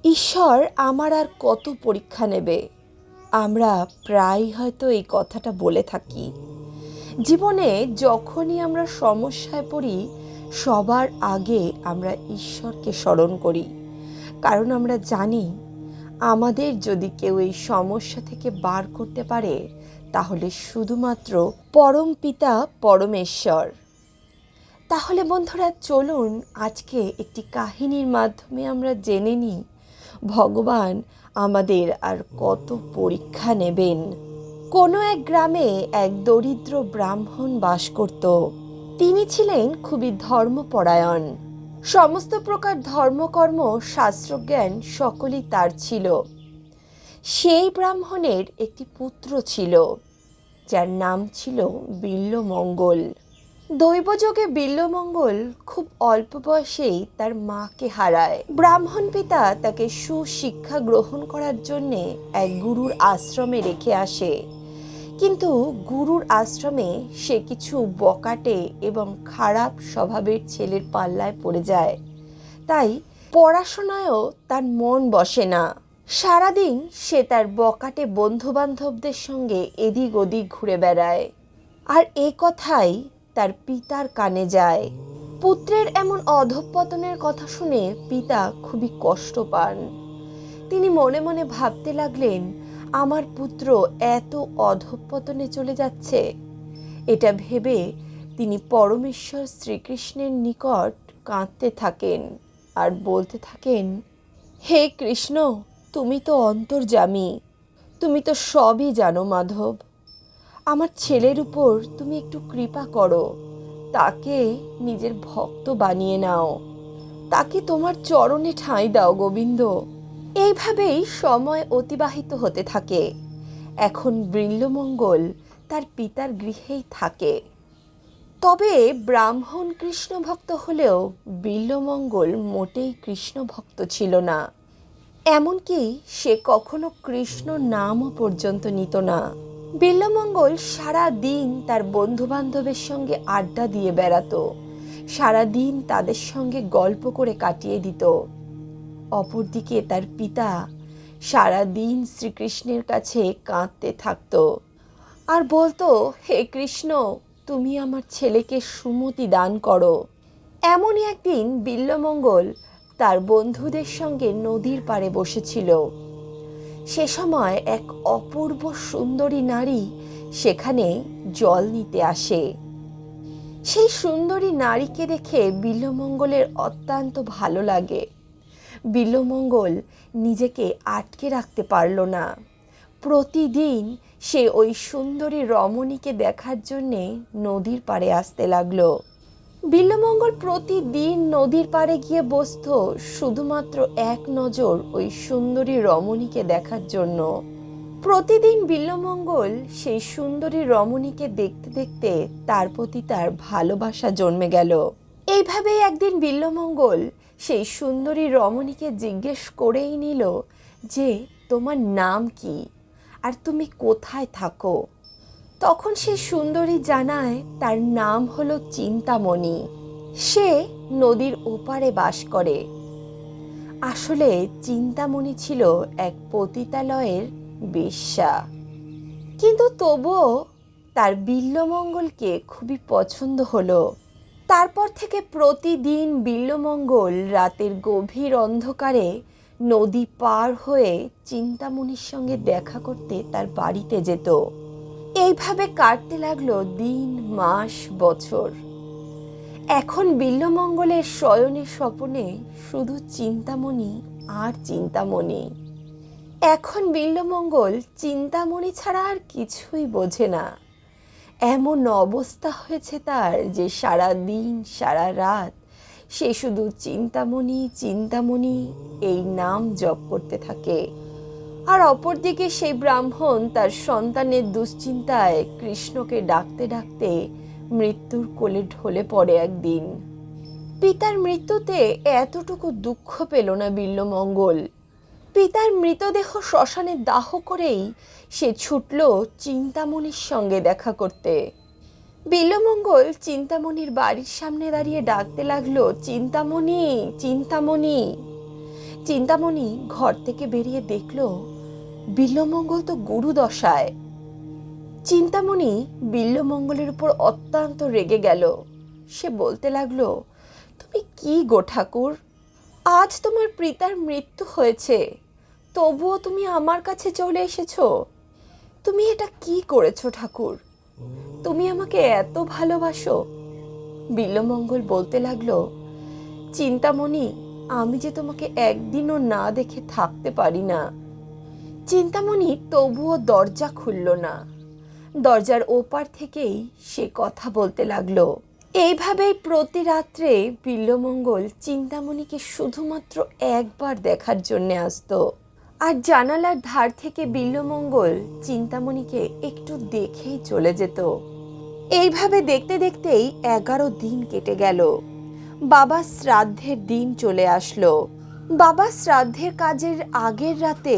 ঈশ্বর আমার আর কত পরীক্ষা নেবে। আমরা প্রায় হয়তো এই কথাটা বলে থাকি। জীবনে যখনই আমরা সমস্যায় পড়ি, সবার আগে আমরা ঈশ্বরকে স্মরণ করি। কারণ আমরা জানি, আমাদের যদি কেউ এই সমস্যা থেকে বার করতে পারে, তাহলে শুধুমাত্র পরম পিতা পরমেশ্বর। তাহলে বন্ধুরা, চলুন আজকে একটি কাহিনীর মাধ্যমে আমরা জেনে নিই ভগবান আমাদের আর কত পরীক্ষা নেবেন। কোনো এক গ্রামে এক দরিদ্র ব্রাহ্মণ বাস করত। তিনি ছিলেন খুবই ধর্মপরায়ণ। সমস্ত প্রকার ধর্মকর্ম, শাস্ত্রজ্ঞান সকলই তার ছিল। সেই ব্রাহ্মণের একটি পুত্র ছিল, যার নাম ছিল বিল্বমঙ্গল। দৈবযোগে বিল্বমঙ্গল খুব অল্প বয়সেই তার মাকে হারায়। ব্রাহ্মণ পিতা তাকে সুশিক্ষা গ্রহণ করার জন্যে এক গুরুর আশ্রমে রেখে আসে। কিন্তু গুরুর আশ্রমে সে কিছু বকাটে এবং খারাপ স্বভাবের ছেলের পাল্লায় পড়ে যায়। তাই পড়াশোনায়ও তার মন বসে না। সারাদিন সে তার বকাটে বন্ধুবান্ধবদের সঙ্গে এদিক ওদিক ঘুরে বেড়ায়। আর এ কথাই তার পিতার কানে যায়। পুত্রের এমন অধঃপতনের কথা শুনে পিতা খুবই কষ্ট পান। তিনি মনে মনে ভাবতে লাগলেন, আমার পুত্র এত অধঃপতনে চলে যাচ্ছে। এটা ভেবে তিনি পরমেশ্বর শ্রীকৃষ্ণের নিকট কাঁদতে থাকেন আর বলতে থাকেন, হে কৃষ্ণ, তুমি তো অন্তর্যামী, তুমি তো সবই জানো মাধব। আমার ছেলের উপর তুমি একটু কৃপা করো, তাকে নিজের ভক্ত বানিয়ে নাও, তাকে তোমার চরণে ঠাঁই দাও গোবিন্দ। এইভাবেই সময় অতিবাহিত হতে থাকে। এখন বিল্বমঙ্গল তার পিতার গৃহেই থাকে। তবে ব্রাহ্মণ কৃষ্ণ ভক্ত হলেও বিল্বমঙ্গল মোটেই কৃষ্ণ ভক্ত ছিল না। এমনকি সে কখনো কৃষ্ণ নামও পর্যন্ত নিত না। বিল্বমঙ্গল সারা দিন তার বন্ধুবান্ধবের সঙ্গে আড্ডা দিয়ে বেড়াতো, সারা দিন তাদের সঙ্গে গল্প করে কাটিয়ে দিত। অপরদিকে তার পিতা সারা দিন শ্রীকৃষ্ণের কাছে কাঁদতে থাকত আর বলতো, হে কৃষ্ণ, তুমি আমার ছেলেকে সুমতি দান করো। এমনই একদিন বিল্বমঙ্গল তার বন্ধুদের সঙ্গে নদীর পাড়ে বসেছিল। সে সময় এক অপূর্ব সুন্দরী নারী সেখানে জল নিতে আসে। সেই সুন্দরী নারীকে দেখে বিল্বমঙ্গলের অত্যন্ত ভালো লাগে। বিল্বমঙ্গল নিজেকে আটকে রাখতে পারল না। প্রতিদিন সে ওই সুন্দরী রমণীকে দেখার জন্যে নদীর পাড়ে আসতে লাগলো। বিল্বমঙ্গল প্রতিদিন নদীর পাড়ে গিয়ে বসত শুধুমাত্র এক নজর ওই সুন্দরী রমণীকে দেখার জন্য। প্রতিদিন বিল্বমঙ্গল সেই সুন্দরী রমণীকে দেখতে দেখতে তার প্রতি তার ভালোবাসা জন্মে গেল। এইভাবেই একদিন বিল্বমঙ্গল সেই সুন্দরী রমণীকে জিজ্ঞেস করেই নিল যে, তোমার নাম কি আর তুমি কোথায় থাকো? তখন সে সুন্দরী জানায় তার নাম হলো চিন্তামণি। সে নদীর ওপারে বাস করে। আসলে চিন্তামণি ছিল এক পতিতালয়ের বেশ্যা। কিন্তু তবুও তার বিল্বমঙ্গলকে খুবই পছন্দ হলো। তারপর থেকে প্রতিদিন বিল্বমঙ্গল রাতের গভীর অন্ধকারে নদী পার হয়ে চিন্তামণির সঙ্গে দেখা করতে তার বাড়িতে যেত। এইভাবে কাটতে লাগলো দিন, মাস, বছর। এখন বিল্বমঙ্গলের শয়নের স্বপনে শুধু চিন্তামণি আর চিন্তামণি। এখন বিল্বমঙ্গল চিন্তামণি ছাড়া আর কিছুই বোঝে না। এমন অবস্থা হয়েছে তার যে সারা দিন সারা রাত সে শুধু চিন্তামণি চিন্তামণি এই নাম জপ করতে থাকে। আর অপরদিকে সেই ব্রাহ্মণ তার সন্তানের দুশ্চিন্তায় কৃষ্ণকে ডাকতে ডাকতে মৃত্যুর কোলে ঢলে পড়ে একদিন। পিতার মৃত্যুতে এতটুকু দুঃখ পেল না বিল্বমঙ্গল। পিতার মৃতদেহ শ্মশানে দাহ করেই সে ছুটল চিন্তামণির সঙ্গে দেখা করতে। বিল্বমঙ্গল চিন্তামণির বাড়ির সামনে দাঁড়িয়ে ডাকতে লাগলো, চিন্তামণি, চিন্তামণি। চিন্তামণি ঘর থেকে বেরিয়ে দেখল বিল্বমঙ্গল তো গুরুদশায়। চিন্তামণি বিল্বমঙ্গলের উপর অত্যন্ত রেগে গেল। সে বলতে লাগলো, তুমি কি গো ঠাকুর, আজ তোমার পিতার মৃত্যু হয়েছে, তবুও তুমি আমার কাছে চলে এসেছো। তুমি এটা কি করেছো ঠাকুর? তুমি আমাকে এত ভালোবাসো? বিল্বমঙ্গল বলতে লাগলো, চিন্তামণি, আমি যে তোমাকে একদিনও না দেখে থাকতে পারি না। চিন্তামণি তবুও দরজা খুলল না। দরজার ওপার থেকেই সে কথা বলতে লাগলো। এইভাবেই প্রতি রাত্রে বিল্বমঙ্গল চিন্তামণিকে শুধুমাত্র একবার দেখার জন্যে আসতো। আর জানালার ধার থেকে বিল্বমঙ্গল চিন্তামণিকে একটু দেখেই চলে যেত। এইভাবে দেখতে দেখতেই 11 দিন কেটে গেল। বাবা শ্রাদ্ধের দিন চলে আসলো। বাবা শ্রাদ্ধের কাজের আগের রাতে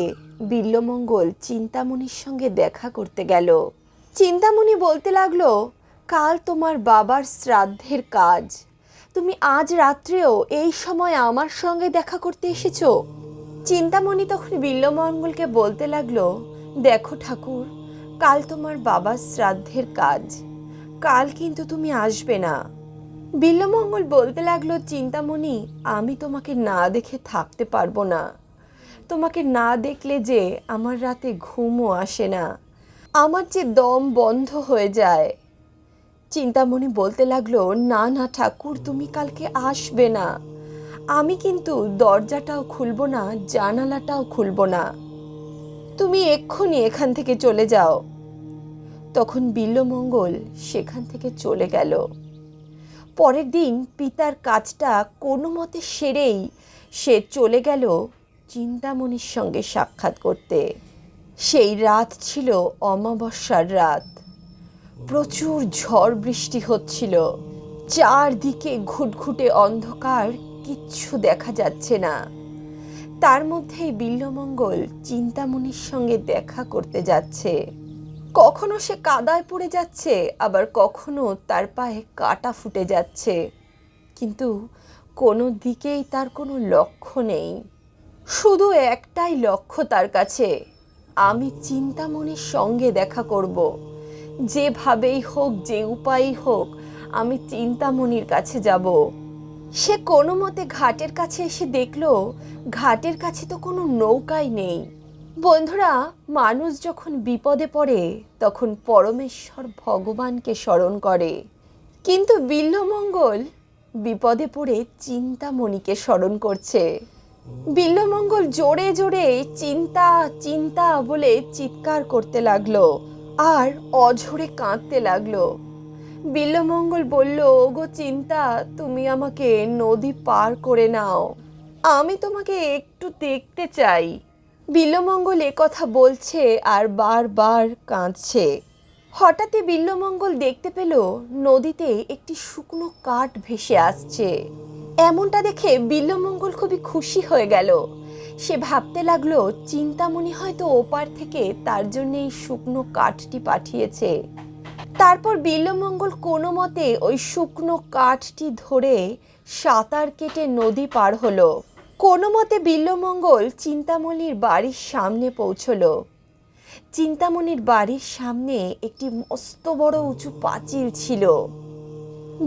বিল্বমঙ্গল চিন্তামণির সঙ্গে দেখা করতে গেল। চিন্তামণি বলতে লাগলো, কাল তোমার বাবার শ্রাদ্ধের কাজ, তুমি আজ রাত্রেও এই সময় আমার সঙ্গে দেখা করতে এসেছো? চিন্তামণি তখন বিল্বমঙ্গলকে বলতে লাগলো, দেখো ঠাকুর, কাল তোমার বাবার শ্রাদ্ধের কাজ, কাল কিন্তু তুমি আসবে না। বিল্বমঙ্গল বলতে লাগলো, চিন্তামণি, আমি তোমাকে না দেখে থাকতে পারবো না। তোমাকে না দেখলে যে আমার রাতে ঘুমও আসে না, আমার যে দম বন্ধ হয়ে যায়। চিন্তামণি বলতে লাগলো, না না ঠাকুর, তুমি কালকে আসবে না। আমি কিন্তু দরজাটাও খুলবো না, জানালাটাও খুলবো না, তুমি এক্ষুনি এখান থেকে চলে যাও। তখন বিল্বমঙ্গল সেখান থেকে চলে গেল। পরের দিন পিতার কাজটা কোনো মতে সেরেই সে চলে গেল চিন্তামণির সঙ্গে সাক্ষাৎ করতে। সেই রাত ছিল অমাবস্যার রাত। প্রচুর ঝড় বৃষ্টি হচ্ছিল। চারদিকে ঘুটঘুটে অন্ধকার, কিচ্ছু দেখা যাচ্ছে না। তার মধ্যেই বিল্বমঙ্গল চিন্তামণির সঙ্গে দেখা করতে যাচ্ছে। কখনো সে কাদায় পড়ে যাচ্ছে, আবার কখনো তার পায়ে কাঁটা ফুটে যাচ্ছে, কিন্তু কোনো দিকেই তার কোনো লক্ষ্য নেই। শুধু একটাই লক্ষ্য তার কাছে, আমি চিন্তামণির সঙ্গে দেখা করব। যেভাবেই হোক, যে উপায়ই হোক, আমি চিন্তামণির কাছে যাব। সে কোনো মতে ঘাটের কাছে এসে দেখল, ঘাটের কাছে তো কোনো নৌকাই নেই। বন্ধুরা, মানুষ যখন বিপদে পড়ে তখন পরমেশ্বর ভগবানকে স্মরণ করে, কিন্তু বিল্বমঙ্গল বিপদে পড়ে চিন্তামণিকে স্মরণ করছে। বিল্বমঙ্গল জোরে জোরে চিন্তা চিন্তা বলে চিৎকার করতে লাগলো আর অঝরে কাঁদতে লাগলো। বিল্বমঙ্গল বলল, ওগো চিন্তা, তুমি আমাকে নদী পার করে নাও, আমি তোমাকে একটু দেখতে চাই। বিল্বমঙ্গল কথা বলছে আর বারবার কাঁদছে। হঠাৎই বিল্বমঙ্গল দেখতে পেল নদীতে একটি শুকনো কাঠ ভেসে আসছে। এমনটা দেখে বিল্বমঙ্গল খুবই খুশি হয়ে গেল। সে ভাবতে লাগলো, চিন্তামণি হয়তো ওপার থেকে তার জন্য এই শুকনো কাঠটি পাঠিয়েছে। তারপর বিল্বমঙ্গল কোনো মতে ওই শুকনো কাঠটি ধরে সাঁতার কেটে নদী পার হলো। কোনো মতে বিল্বমঙ্গল চিন্তামণির বাড়ির সামনে পৌঁছলো। চিন্তামণির বাড়ির সামনে একটি মস্ত বড় উঁচু পাঁচিল ছিল।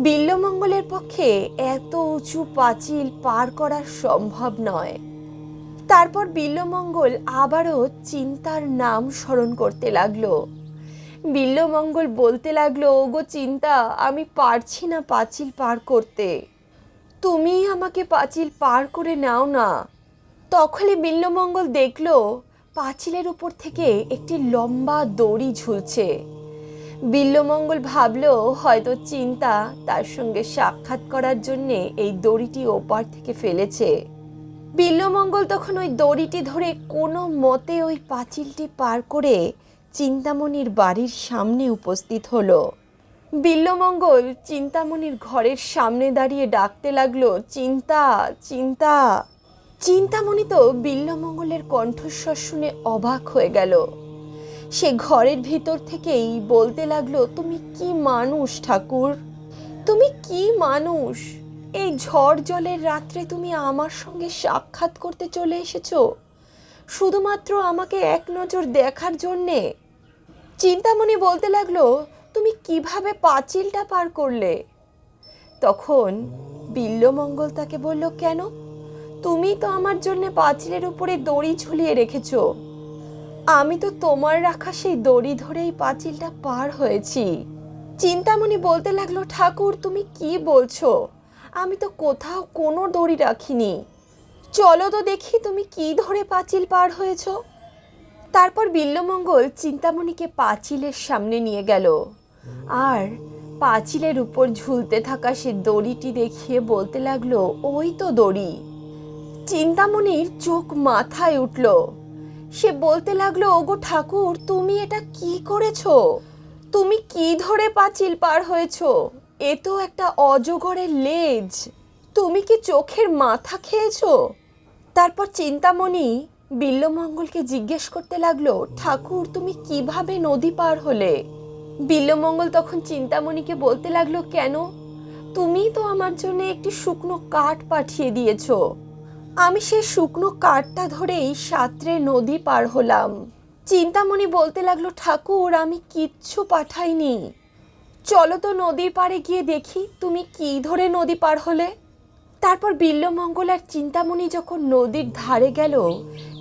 বিল্বমঙ্গলের পক্ষে এত উঁচু পাঁচিল পার করা সম্ভব নয়। তারপর বিল্বমঙ্গল আবারও চিন্তার নাম স্মরণ করতে লাগলো। বিল্বমঙ্গল বলতে লাগলো, ওগো চিন্তা, আমি পারছি না পাঁচিল পার করতে, তুমি আমাকে পাঁচিল পার করে নাও না। তখনই বিল্বমঙ্গল দেখল পাঁচিলের উপর থেকে একটি লম্বা দড়ি ঝুলছে। বিল্বমঙ্গল ভাবল, হয়তো চিন্তা তার সঙ্গে সাক্ষাৎ করার জন্যে এই দড়িটি ওপার থেকে ফেলেছে। বিল্বমঙ্গল তখন ওই দড়িটি ধরে কোনো মতে ওই পাঁচিলটি পার করে চিন্তামণির বাড়ির সামনে উপস্থিত হলো। বিল্বমঙ্গল চিন্তামণির ঘরের সামনে দাঁড়িয়ে ডাকতে লাগলো, চিন্তা চিন্তা। চিন্তামণি তো বিল্বমঙ্গলের কণ্ঠস্বর শুনে অবাক হয়ে গেল। সে ঘরের ভিতর থেকেই বলতে লাগলো, তুমি কি মানুষ ঠাকুর, তুমি কি মানুষ? এই ঝড় জলের রাত্রে তুমি আমার সঙ্গে সাক্ষাৎ করতে চলে এসেছো শুধুমাত্র আমাকে এক নজর দেখার জন্যে? চিন্তামণি বলতে লাগলো, তুমি কিভাবে পাঁচিলটা পার করলে? তখন বিল্বমঙ্গল তাকে বলল, কেন? তুমি তো আমার জন্য পাঁচিলের উপরে দড়ি ঝুলিয়ে রেখেছো। আমি তো তোমার রাখা সেই দড়ি ধরেই পাঁচিলটা পার হয়েছি। চিন্তামণি বলতে লাগলো, ঠাকুর তুমি কি বলছো? আমি তো কোথাও কোনো দড়ি রাখিনি। চলো তো দেখি তুমি কি ধরে পাঁচিল পার হয়েছো। তারপর বিল্বমঙ্গল চিন্তামণিকে পাঁচিলের সামনে নিয়ে গেল আর পাঁচিলের উপর ঝুলতে থাকা সে দড়িটি দেখিয়ে বলতে লাগলো, ওই তো দড়ি। চিন্তামণির চোখ মাথায় উঠল। সে বলতে লাগলো, ওগো ঠাকুর তুমি এটা কি করেছো? তুমি কি ধরে পাঁচিল পার হয়েছো? এ তো একটা অজগরের লেজ। তুমি কি চোখের মাথা খেয়েছো? তারপর চিন্তামণি বিল্বমঙ্গলকে জিজ্ঞেস করতে লাগলো, ঠাকুর তুমি কিভাবে নদী পার হলে? বিল্বমঙ্গল তখন চিন্তামণিকে বলতে লাগলো, কেন? তুমি তো আমার জন্য একটি শুকনো কাঠ পাঠিয়ে দিয়েছো। আমি সেই শুকনো কাঠটা ধরেই সাঁতরে নদী পার হলাম। চিন্তামণি বলতে লাগলো, ঠাকুর আমি কিচ্ছু পাঠাইনি। চলো তো নদীর পাড়ে গিয়ে দেখি তুমি কি ধরে নদী পার হলে। তারপর বিল্বমঙ্গল আর চিন্তামণি যখন নদীর ধারে গেল,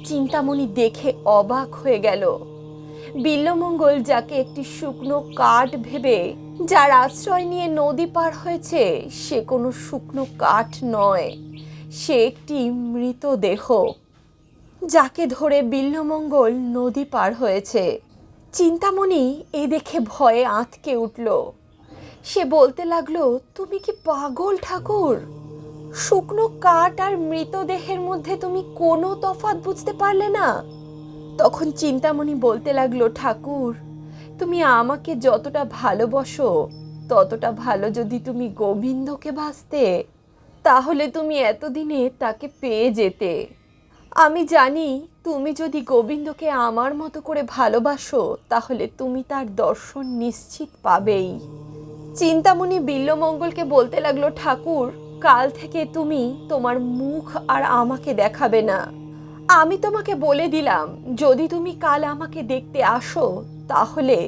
চিন্তামণি দেখে অবাক হয়ে গেল। বিল্বমঙ্গল যাকে একটি শুকনো কাঠ ভেবে যার আশ্রয় নিয়ে নদী পার হয়েছে, সে কোনো শুকনো কাঠ নয়, সে একটি মৃতদেহ, যাকে ধরে বিল্বমঙ্গল নদী পার হয়েছে। চিন্তামণি এ দেখে ভয়ে আঁতকে উঠল। সে বলতে লাগলো, তুমি কি পাগল ঠাকুর? শুকনো কাঠ আর মৃতদেহের মধ্যে তুমি কোনো তফাৎ বুঝতে পারলে না? তখন চিন্তামণি বলতে লাগলো, ঠাকুর তুমি আমাকে যতটা ভালোবাসো ততটা ভালো যদি তুমি গোবিন্দকে বাসতে, তাহলে তুমি এতদিনে তাকে পেয়ে যেতে। আমি জানি তুমি যদি গোবিন্দকে আমার মতো করে ভালোবাসো তাহলে তুমি তার দর্শন নিশ্চিত পাবেই। চিন্তামণি বিল্বমঙ্গলকে বলতে লাগলো, ঠাকুর কাল থেকে তুমি তোমার মুখ আর আমাকে দেখাবে না। আমি তোমাকে বলে দিলাম, যদি তুমি কাল আমাকে দেখতে আসো তাহলে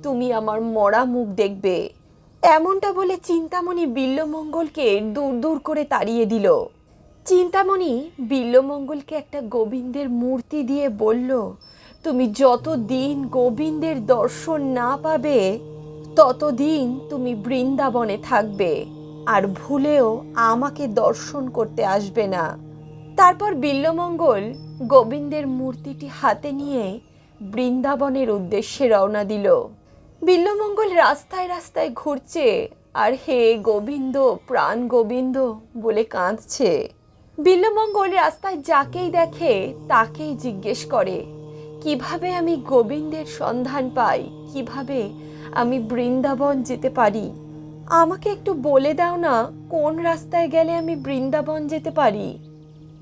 তুমি আমার মরা মুখ দেখবে। এমনটা বলে চিন্তামণি বিল্বমঙ্গলকে দূর দূর করে তাড়িয়ে দিল। চিন্তামণি বিল্বমঙ্গলকে একটা গোবিন্দের মূর্তি দিয়ে বলল, তুমি যতদিন গোবিন্দের দর্শন না পাবে ততদিন তুমি বৃন্দাবনে থাকবে আর ভুলেও আমাকে দর্শন করতে আসবে না। তারপর বিল্বমঙ্গল গোবিন্দের মূর্তিটি হাতে নিয়ে বৃন্দাবনের উদ্দেশ্যে রওনা দিল। বিল্বমঙ্গল রাস্তায় রাস্তায় ঘুরছে আর হে গোবিন্দ প্রাণ গোবিন্দ বলে কাঁদছে। বিল্বমঙ্গল রাস্তায় যাকেই দেখে তাকেই জিজ্ঞেস করে, কিভাবে আমি গোবিন্দের সন্ধান পাই, কিভাবে আমি বৃন্দাবন যেতে পারি? আমাকে একটু বলে দাও না, কোন রাস্তায় গেলে আমি বৃন্দাবন যেতে পারি।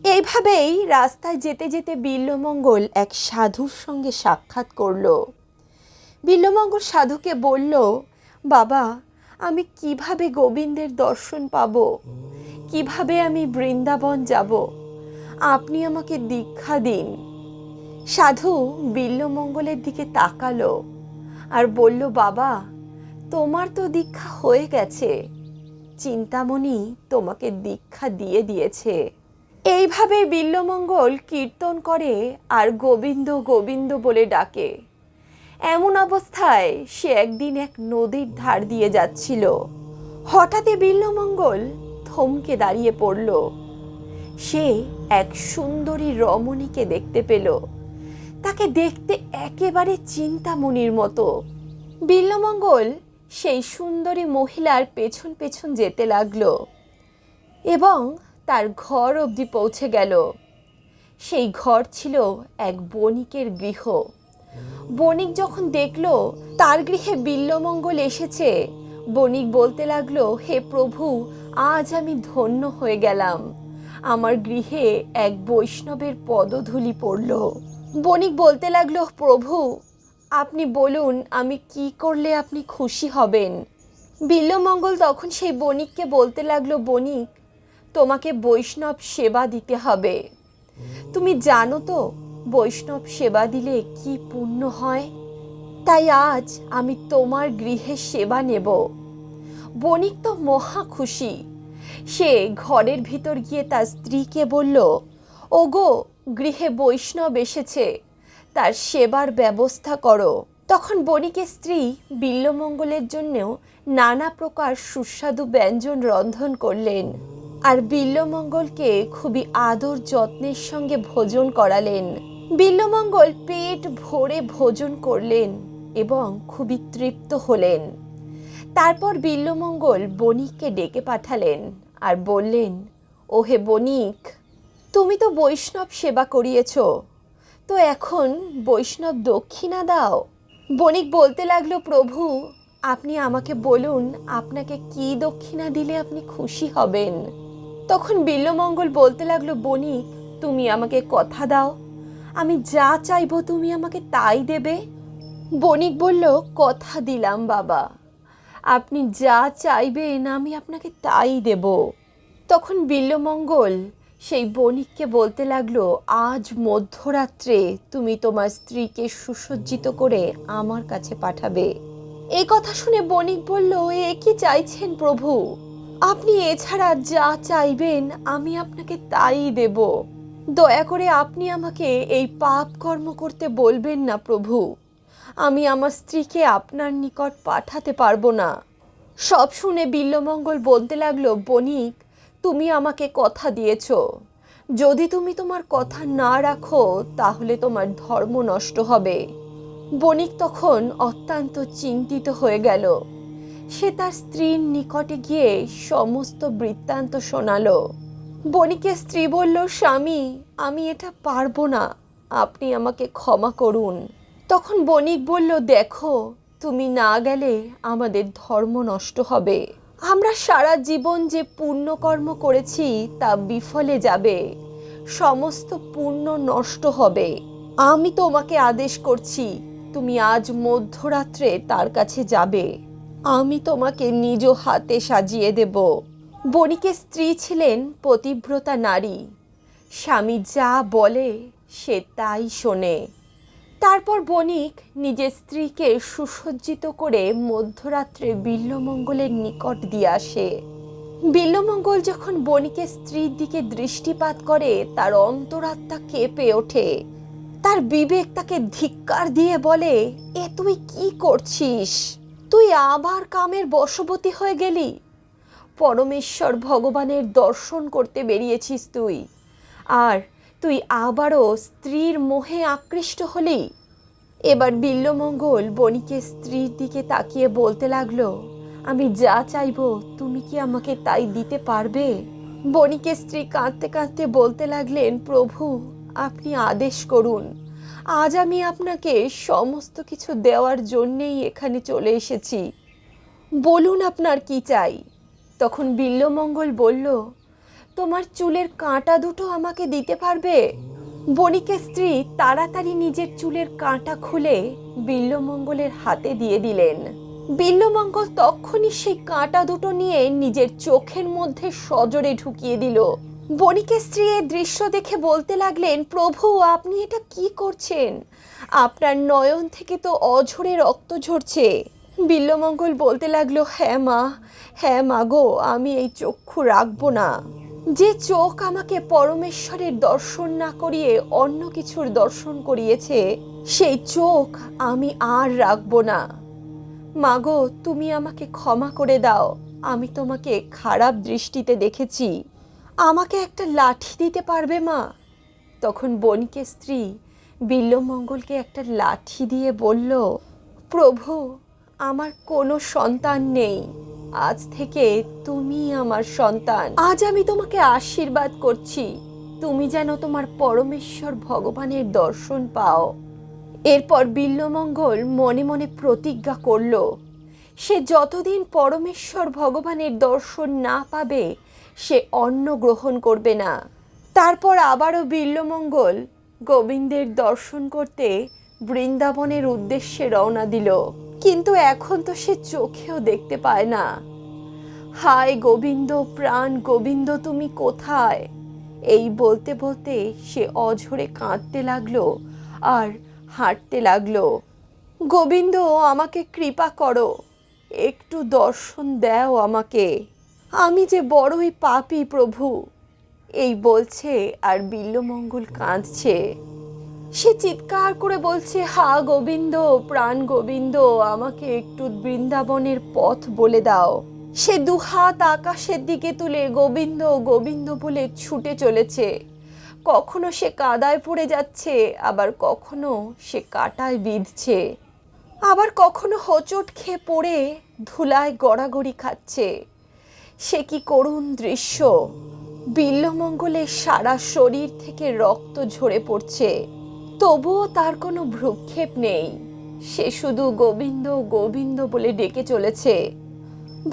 এইভাবেই রাস্তায় যেতে যেতে বিল্বমঙ্গল এক সাধুর সঙ্গে সাক্ষাৎ করল। বিল্বমঙ্গল সাধুকে বলল, বাবা আমি কিভাবে গোবিন্দের দর্শন পাব, কিভাবে আমি বৃন্দাবন যাব, আপনি আমাকে দীক্ষা দিন। সাধু বিল্বমঙ্গলের দিকে তাকালো আর বলল, বাবা তোমার তো দীক্ষা হয়ে গেছে, চিন্তামণি তোমাকে দীক্ষা দিয়ে দিয়েছে। এইভাবে বিল্বমঙ্গল কীর্তন করে আর গোবিন্দ গোবিন্দ বলে ডাকে। এমন অবস্থায় সে একদিন এক নদীর ধার দিয়ে যাচ্ছিল। হঠাৎই বিল্বমঙ্গল থমকে দাঁড়িয়ে পড়ল। সে এক সুন্দরী রমণীকে দেখতে পেল। তাকে দেখতে একেবারে চিন্তামণির মতো। বিল্বমঙ্গল সেই সুন্দরী মহিলার পেছন পেছন যেতে লাগলো এবং তার ঘর অবধি পৌঁছে গেল। সেই ঘর ছিল এক বণিকের গৃহ। বণিক যখন দেখল তার গৃহে বিল্বমঙ্গল এসেছে, বণিক বলতে লাগলো, হে প্রভু আজ আমি ধন্য হয়ে গেলাম, আমার গৃহে এক বৈষ্ণবের পদধূলি পড়ল। বণিক বলতে লাগলো, প্রভু আপনি বলুন আমি কি করলে আপনি খুশি হবেন। বিল্বমঙ্গল তখন সেই বণিককে বলতে লাগলো, বণিক তোমাকে বৈষ্ণব সেবা দিতে হবে। তুমি জানো তো বৈষ্ণব সেবা দিলে কি পুণ্য হয়। তাই আজ আমি তোমার গৃহে সেবা নেব। বণিক তো মহা খুশি। সে ঘরের ভিতর গিয়ে তার স্ত্রীকে বলল, ওগো, গৃহে বৈষ্ণব এসেছে, তার সেবার ব্যবস্থা করো। তখন বণিকের স্ত্রী বিল্বমঙ্গলের জন্যেও নানা প্রকার সুস্বাদু ব্যঞ্জন রন্ধন করলেন, আর বিল্বমঙ্গলকে খুবই আদর যত্নের সঙ্গে ভোজন করালেন। বিল্বমঙ্গল পেট ভরে ভোজন করলেন এবং খুবই তৃপ্ত হলেন। তারপর বিল্বমঙ্গল বণিককে ডেকে পাঠালেন আর বললেন, ওহে বণিক, তুমি তো বৈষ্ণব সেবা করিয়েছ, তো এখন বৈষ্ণব দক্ষিণা দাও। বণিক বলতে লাগলো, প্রভু, আপনি আমাকে বলুন আপনাকে কি দক্ষিণা দিলে আপনি খুশি হবেন। তখন বিল্বমঙ্গল বলতে লাগলো, বণিক, তুমি আমাকে কথা দাও, আমি যা চাইবো তুমি আমাকে তাই দেবে। বণিক বলল, কথা দিলাম বাবা, আপনি যা চাইবেন আমি আপনাকে তাই দেব। তখন বিল্বমঙ্গল সেই বণিককে বলতে লাগলো, আজ মধ্যরাত্রে তুমি তোমার স্ত্রীকে সুসজ্জিত করে আমার কাছে পাঠাবে। এই কথা শুনে বণিক বলল, এ কি চাইছেন প্রভু? আপনি এছাড়া যা চাইবেন আমি আপনাকে তাই দেব। দয়া করে আপনি আমাকে এই পাপ কর্ম করতে বলবেন না প্রভু। আমি আমার স্ত্রীকে আপনার নিকট পাঠাতে পারবো না। সব শুনে বিল্বমঙ্গল বলতে লাগলো, বণিক, তুমি আমাকে কথা দিয়েছ, যদি তুমি তোমার কথা না রাখো তাহলে তোমার ধর্ম নষ্ট হবে। বণিক তখন অত্যন্ত চিন্তিত হয়ে গেল। সে তার স্ত্রীর নিকটে গিয়ে সমস্ত বৃত্তান্ত শোনালো। বণিকের স্ত্রী বলল, স্বামী, আমি এটা পারবো না, আপনি আমাকে ক্ষমা করুন। তখন বণিক বলল, দেখো, তুমি না গেলে আমাদের ধর্ম নষ্ট হবে। আমরা সারা জীবন যে পুণ্যকর্ম করেছি তা বিফলে যাবে, সমস্ত পুণ্য নষ্ট হবে। আমি তোমাকে আদেশ করছি, তুমি আজ মধ্যরাত্রে তার কাছে যাবে। আমি তোমাকে নিজ হাতে সাজিয়ে দেব। বণিকের স্ত্রী ছিলেন পতিব্রতা নারী। স্বামী যা বলে সে তাই শোনে। তারপর বণিক নিজের স্ত্রীকে সুসজ্জিত করে মধ্যরাত্রে বিল্বমঙ্গলের নিকট দিয়ে আসে। বিল্বমঙ্গল যখন বণিকের স্ত্রীর দিকে দৃষ্টিপাত করে তার অন্তরাত্মা কেঁপে ওঠে। তার বিবেক তাকে ধিক্কার দিয়ে বলে, এ তুই কি করছিস? তুই আবার কামের বশবর্তী হয়ে গেলি। পরমেশ্বর ভগবানের দর্শন করতে বেরিয়েছিস তুই, আর তুই আবারও স্ত্রীর মোহে আকৃষ্ট হলি। এবার বিল্বমঙ্গল বণিকের স্ত্রীর দিকে তাকিয়ে বলতে লাগলো, আমি যা চাইবো তুমি কি আমাকে তাই দিতে পারবে? বণিকের স্ত্রী কাঁদতে কাঁদতে বলতে লাগলেন, প্রভু, আপনি আদেশ করুন, আজ আমি আপনাকে সমস্ত কিছু দেওয়ার জন্যেই এখানে চলে এসেছি, বলুন আপনার কি চাই। তখন বিল্বমঙ্গল বলল, তোমার চুলের কাঁটা দুটো আমাকে দিতে পারবে? বণিকের স্ত্রী তাড়াতাড়ি নিজের চুলের কাঁটা খুলে বিল্বমঙ্গলের হাতে দিয়ে দিলেন। বিল্বমঙ্গল তখনই সেই কাঁটা দুটো নিয়ে নিজের চোখের মধ্যে সজোরে ঢুকিয়ে দিল। বণিকের স্ত্রী এই দৃশ্য দেখে বলতে লাগলেন, প্রভু, আপনি এটা কি করছেন? আপনার নয়ন থেকে তো অঝরে রক্ত ঝরছে। বিল্বমঙ্গল বলতে লাগলো, হ্যাঁ মা গো, আমি এই চক্ষু রাখবো না। যে চোখ আমাকে পরমেশ্বরের দর্শন না করিয়ে অন্য কিছুর দর্শন করিয়েছে, সেই চোখ আমি আর রাখবো না। মাগো, তুমি আমাকে ক্ষমা করে দাও, আমি তোমাকে খারাপ দৃষ্টিতে দেখেছি। আমাকে একটা লাঠি দিতে পারবে মা? তখন বণিকের স্ত্রী বিল্বমঙ্গলকে একটা লাঠি দিয়ে বলল, প্রভু, আমার কোনো সন্তান নেই, আজ থেকে তুমি আমার সন্তান। আজ আমি তোমাকে আশীর্বাদ করছি, তুমি যেন তোমার পরমেশ্বর ভগবানের দর্শন পাও। এরপর বিল্বমঙ্গল মনে মনে প্রতিজ্ঞা করল, সে যতদিন পরমেশ্বর ভগবানের দর্শন না পাবে সে অন্ন গ্রহণ করবে না। তারপর আবারও বিল্বমঙ্গল গোবিন্দের দর্শন করতে বৃন্দাবনের উদ্দেশ্যে রওনা দিল। কিন্তু এখন তো সে চোখেও দেখতে পায় না। হায় গোবিন্দ, প্রাণ গোবিন্দ, তুমি কোথায়? এই বলতে বলতে সে অঝরে কাঁদতে লাগলো আর হাঁটতে লাগলো। গোবিন্দ, আমাকে কৃপা করো, একটু দর্শন দাও আমাকে, আমি যে বড়ই পাপী প্রভু। এই বলছে আর বিল্বমঙ্গল কাঁদছে। সে চিৎকার করে বলছে, হা গোবিন্দ, প্রাণ গোবিন্দ, আমাকে একটু বৃন্দাবনের পথ বলে দাও। সে দুহাত আকাশের দিকে তুলে গোবিন্দ গোবিন্দ বলে ছুটে চলেছে। কখনো সে কাদায় পড়ে যাচ্ছে, আবার কখনো সে কাঁটায় বিঁধছে, আবার কখনো হোঁচট খেয়ে পড়ে ধুলায় গড়াগড়ি খাচ্ছে। সে কি করুণ দৃশ্য! বিল্বমঙ্গলের সারা শরীর থেকে রক্ত ঝরে পড়ছে, তবুও তার কোনো ভ্রুক্ষেপ নেই। সে শুধু গোবিন্দ গোবিন্দ বলে ডেকে চলেছে।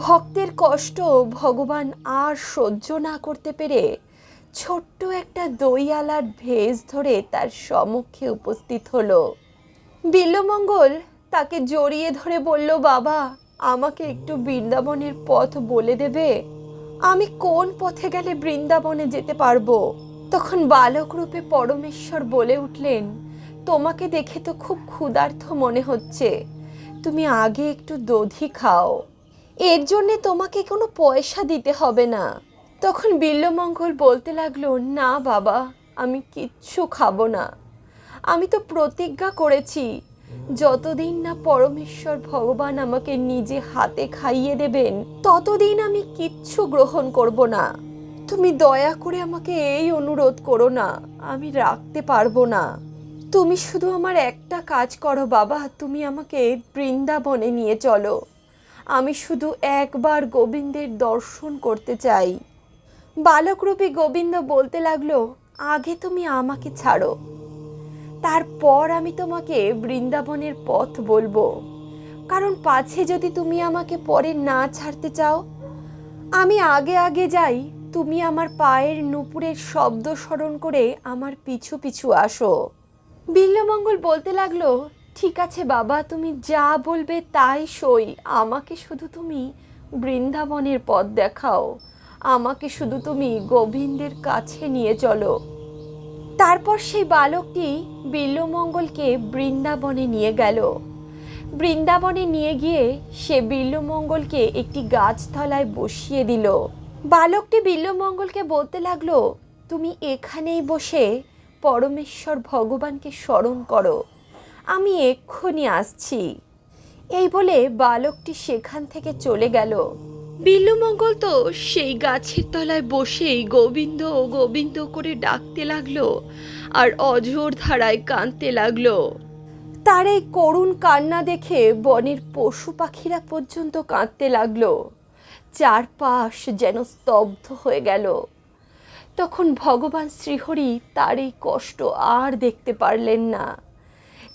ভক্তের কষ্ট ভগবান আর সহ্য না করতে পেরে ছোট্ট একটা দইয়ালার ভেষ ধরে তার সম্মুখে উপস্থিত হলো। বিল্বমঙ্গল তাকে জড়িয়ে ধরে বলল, বাবা, আমাকে একটু বৃন্দাবনের পথ বলে দেবে? আমি কোন পথে গেলে বৃন্দাবনে যেতে পারবো? তখন বালক রূপে পরমেশ্বর বলে উঠলেন, তোমাকে দেখে তো খুব ক্ষুধার্ত মনে হচ্ছে, তুমি আগে একটু দধি খাও, এর জন্যে তোমাকে কোনো পয়সা দিতে হবে না। তখন বিল্বমঙ্গল বলতে লাগলো, না বাবা, আমি কিচ্ছু খাবো না। আমি তো প্রতিজ্ঞা করেছি, যতদিন না পরমেশ্বর ভগবান আমাকে নিজে হাতে খাইয়ে দেবেন, ততদিন আমি কিচ্ছু গ্রহণ করব না। তুমি দয়া করে আমাকে এই অনুরোধ করো না, আমি রাখতে পারবো না। তুমি শুধু আমার একটা কাজ করো বাবা, তুমি আমাকে বৃন্দাবনে নিয়ে চলো। আমি শুধু একবার গোবিন্দের দর্শন করতে চাই। বালকরূপী গোবিন্দ বলতে লাগলো, আগে তুমি আমাকে ছাড়ো, তারপর আমি তোমাকে বৃন্দাবনের পথ বলবো। কারণ পাছে যদি তুমি আমাকে পরে না ছাড়তে চাও, আমি আগে আগে যাই, তুমি আমার পায়ের নূপুরের শব্দ স্মরণ করে আমার পিছু পিছু আসো। বিল্বমঙ্গল বলতে লাগলো, ঠিক আছে বাবা, তুমি যা বলবে তাই সই, আমাকে শুধু তুমি বৃন্দাবনের পথ দেখাও, আমাকে শুধু তুমি গোবিন্দের কাছে নিয়ে চলো। তারপর সেই বালকটি বিল্বমঙ্গলকে বৃন্দাবনে নিয়ে গেল। বৃন্দাবনে নিয়ে গিয়ে সে বিল্বমঙ্গলকে একটি গাছতলায় বসিয়ে দিল। বালকটি বিল্বমঙ্গলকে বলতে লাগলো, তুমি এখানেই বসে পরমেশ্বর ভগবানকে স্মরণ করো, আমি এক্ষুনি আসছি। এই বলে বালকটি সেখান থেকে চলে গেল। বিল্বমঙ্গল তো সেই গাছের তলায় বসেই গোবিন্দ গোবিন্দ করে ডাকতে লাগলো আর অঝোর ধারায় কাঁদতে লাগলো। তার এই করুণ কান্না দেখে বনের পশু পাখিরা পর্যন্ত কাঁদতে লাগলো। চারপাশ যেন স্তব্ধ হয়ে গেল। তখন ভগবান শ্রীহরি তার এই কষ্ট আর দেখতে পারলেন না।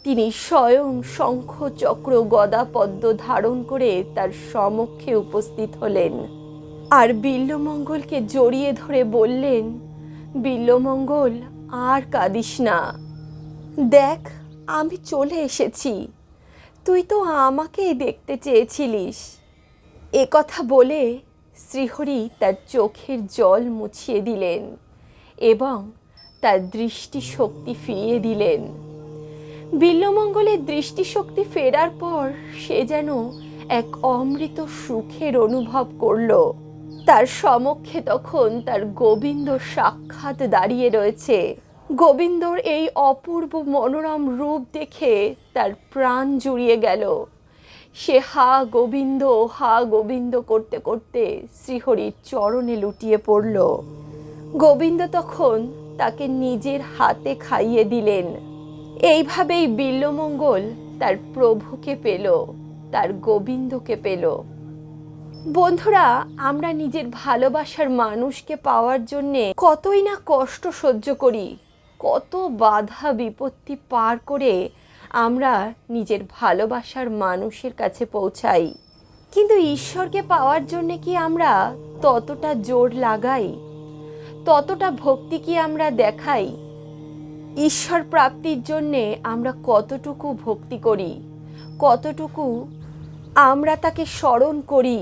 তিনি স্বয়ং শঙ্খ চক্র গদা পদ্ম ধারণ করে তার সমক্ষে উপস্থিত হলেন আর বিল্বমঙ্গলকে জড়িয়ে ধরে বললেন, বিল্বমঙ্গল, আর কাঁদিস না, দেখ আমি চলে এসেছি, তুই তো আমাকেই দেখতে চেয়েছিলিস। এ কথা বলে শ্রীহরি তার চোখের জল মুছিয়ে দিলেন এবং তার দৃষ্টিশক্তি ফিরিয়ে দিলেন। বিল্বমঙ্গলের দৃষ্টিশক্তি ফেরার পর সে যেন এক অমৃত সুখের অনুভব করল। তার সমক্ষে তখন তার গোবিন্দ সাক্ষাৎ দাঁড়িয়ে রয়েছে। গোবিন্দর এই অপূর্ব মনোরম রূপ দেখে তার প্রাণ জুড়িয়ে গেল। সে হা গোবিন্দ করতে করতে শ্রীহরির চরণে লুটিয়ে পড়ল। গোবিন্দ তখন তাকে নিজের হাতে খাইয়ে দিলেন। এইভাবেই বিল্বমঙ্গল তার প্রভুকে পেল, তার গোবিন্দকে পেল। বন্ধুরা, আমরা নিজের ভালোবাসার মানুষকে পাওয়ার জন্যে কতই না কষ্ট সহ্য করি, কত বাধা বিপত্তি পার করে আমরা নিজের ভালোবাসার মানুষের কাছে পৌঁছাই। কিন্তু ঈশ্বরকে পাওয়ার জন্যে কি আমরা ততটা জোর লাগাই? ততটা ভক্তি কি আমরা দেখাই? ঈশ্বর প্রাপ্তির জন্যে আমরা কতটুকু ভক্তি করি, কতটুকু আমরা তাকে স্মরণ করি?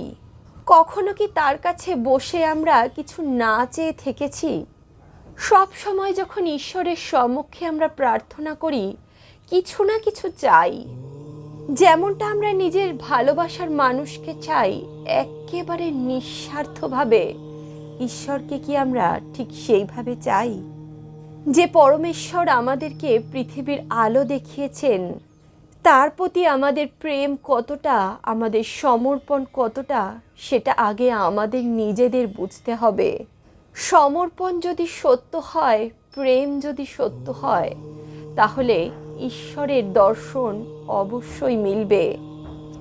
কখনো কি তার কাছে বসে আমরা কিছু না চেয়ে থেকেছি? সব সময় যখন ঈশ্বরের সম্মুখে আমরা প্রার্থনা করি, কিছু না কিছু চাই। যেমনটা আমরা নিজের ভালোবাসার মানুষকে চাই, একেবারে নিঃস্বার্থভাবে ঈশ্বরকে কি আমরা ঠিক সেইভাবে চাই? যে পরমেশ্বর আমাদেরকে পৃথিবীর আলো দেখিয়েছেন, তার প্রতি আমাদের প্রেম কতটা, আমাদের সমর্পণ কতটা, সেটা আগে আমাদের নিজেদের বুঝতে হবে। সমর্পণ যদি সত্য হয়, প্রেম যদি সত্য হয়, তাহলে ঈশ্বরের দর্শন অবশ্যই মিলবে।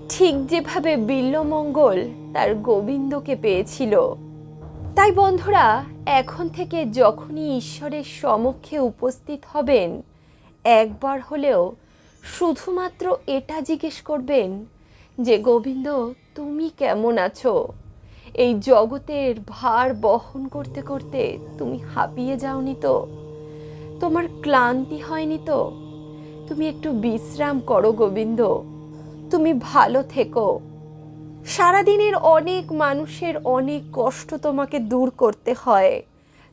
ঠিক যেভাবে বিল্বমঙ্গল তার গোবিন্দকে পেয়েছিল। তাই বন্ধুরা, এখন থেকে যখনই ঈশ্বরের সম্মুখে উপস্থিত হবেন, একবার হলেও শুধুমাত্র এটা জিজ্ঞেস করবেন যে, গোবিন্দ তুমি কেমন আছো? এই জগতের ভার বহন করতে করতে তুমি হাঁপিয়ে যাওনি তো? তোমার ক্লান্তি হয়নি তো? তুমি একটু বিশ্রাম করো গোবিন্দ, তুমি ভালো থেকো। সারাদিনের অনেক মানুষের অনেক কষ্ট তোমাকে দূর করতে হয়,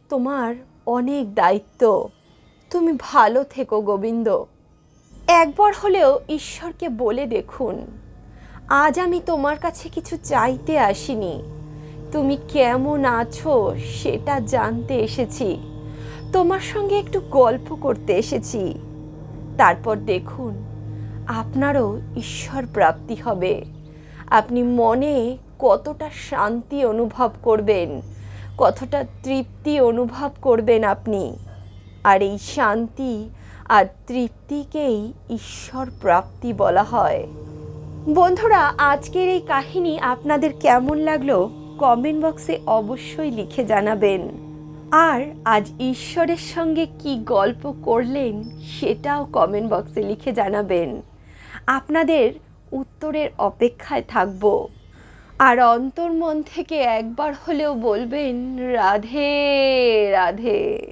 তোমার অনেক দায়িত্ব, তুমি ভালো থেকো গোবিন্দ। একবার হলেও ঈশ্বরকে বলে দেখুন, আজ আমি তোমার কাছে কিছু চাইতে আসিনি, তুমি কেমন আছো সেটা জানতে এসেছি, তোমার সঙ্গে একটু গল্প করতে এসেছি। তারপর দেখুন, আপনারও ঈশ্বর প্রাপ্তি হবে। আপনি মনে কতটা শান্তি অনুভব করবেন, কতটা তৃপ্তি অনুভব করবেন আপনি। আর এই শান্তি আর তৃপ্তিকেই ঈশ্বর প্রাপ্তি বলা হয়। বন্ধুরা, আজকের এই কাহিনী আপনাদের কেমন লাগলো কমেন্ট বক্সে অবশ্যই লিখে জানাবেন। আর আজ ঈশ্বরের সঙ্গে কি গল্প করলেন সেটাও কমেন্ট বক্সে লিখে জানাবেন। আপনাদের উত্তরের অপেক্ষায় থাকব। আর অন্তর্মন থেকে একবার হলেও বলবেন রাধে রাধে।